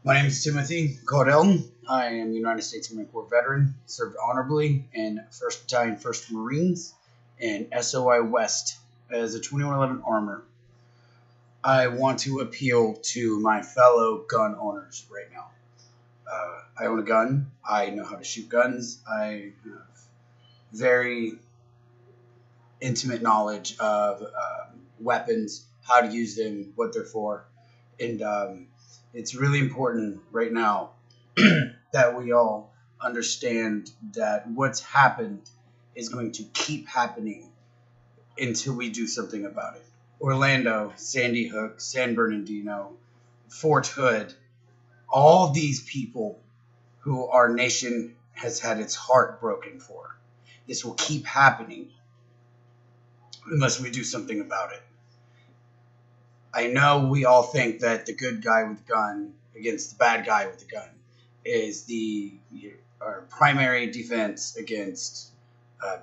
My name is Timothy Caudill. I am a United States Marine Corps veteran, served honorably in 1st Battalion, 1st Marines, and SOI West as a 2111 armor. I want to appeal to my fellow gun owners right now. I own a gun. I know how to shoot guns. I have very intimate knowledge of weapons, how to use them, what they're for, and it's really important right now that we all understand that what's happened is going to keep happening until we do something about it. Orlando, Sandy Hook, San Bernardino, Fort Hood, all these people who our nation has had its heart broken for. This will keep happening unless we do something about it. I know we all think that the good guy with the gun against the bad guy with the gun is our primary defense against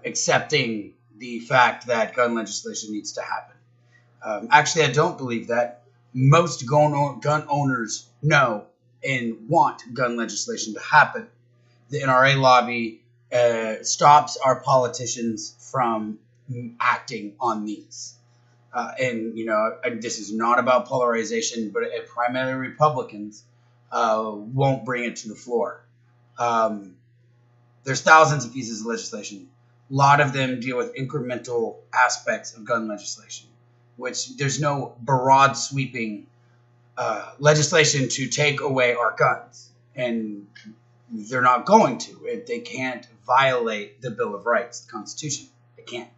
accepting the fact that gun legislation needs to happen. Actually, I don't believe that. Most gun owners know and want gun legislation to happen. The NRA lobby stops our politicians from acting on these. This is not about polarization, but primarily Republicans won't bring it to the floor. There's thousands of pieces of legislation. A lot of them deal with incremental aspects of gun legislation, which there's no broad sweeping legislation to take away our guns. And they're not going to. They can't violate the Bill of Rights, the Constitution. They can't.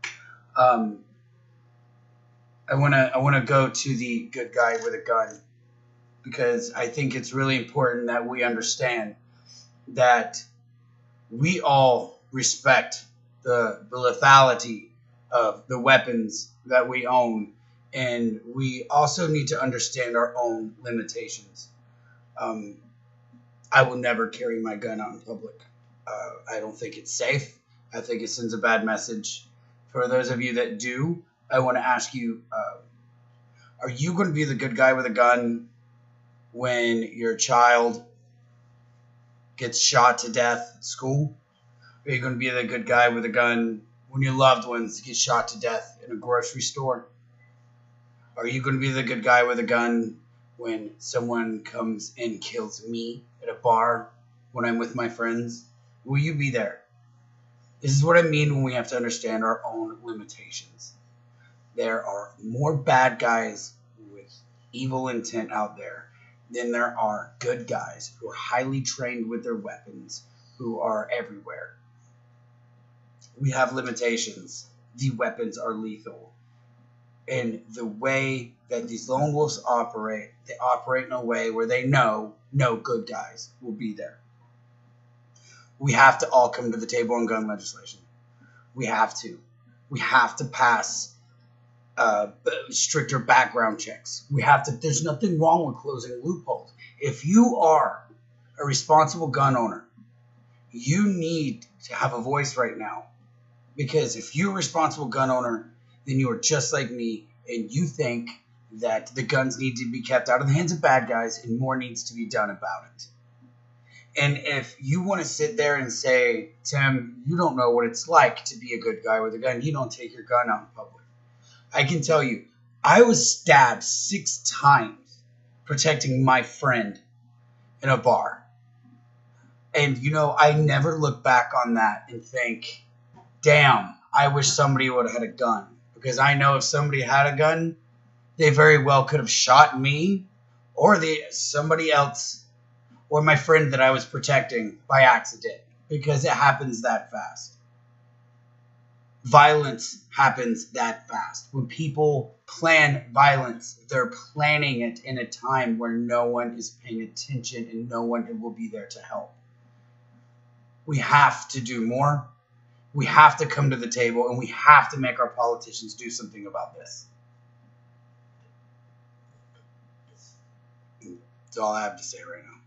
I want to go to the good guy with a gun because I think it's really important that we understand that we all respect the lethality of the weapons that we own, and we also need to understand our own limitations. I will never carry my gun out in public. I don't think it's safe. I think it sends a bad message. For those of you that do, I want to ask you, are you going to be the good guy with a gun when your child gets shot to death at school? Are you going to be the good guy with a gun when your loved ones get shot to death in a grocery store? Are you going to be the good guy with a gun when someone comes and kills me at a bar when I'm with my friends? Will you be there? This is what I mean when we have to understand our own limitations. There are more bad guys with evil intent out there than there are good guys who are highly trained with their weapons, who are everywhere. We have limitations. The weapons are lethal. And the way that these lone wolves operate, they operate in a way where they know no good guys will be there. We have to all come to the table on gun legislation. We have to. We have to pass stricter background checks. There's nothing wrong with closing loopholes. If you are a responsible gun owner, you need to have a voice right now. Because if you're a responsible gun owner, then you are just like me, and you think that the guns need to be kept out of the hands of bad guys and more needs to be done about it. And if you want to sit there and say, Tim, you don't know what it's like to be a good guy with a gun, you don't take your gun out in public. I can tell you, I was stabbed 6 times protecting my friend in a bar. And, I never look back on that and think, damn, I wish somebody would have had a gun. Because I know if somebody had a gun, they very well could have shot me or somebody else or my friend that I was protecting by accident. Because it happens that fast. Violence happens that fast. When people plan violence, they're planning it in a time where no one is paying attention and no one will be there to help. We have to do more. We have to come to the table, and we have to make our politicians do something about this. That's all I have to say right now.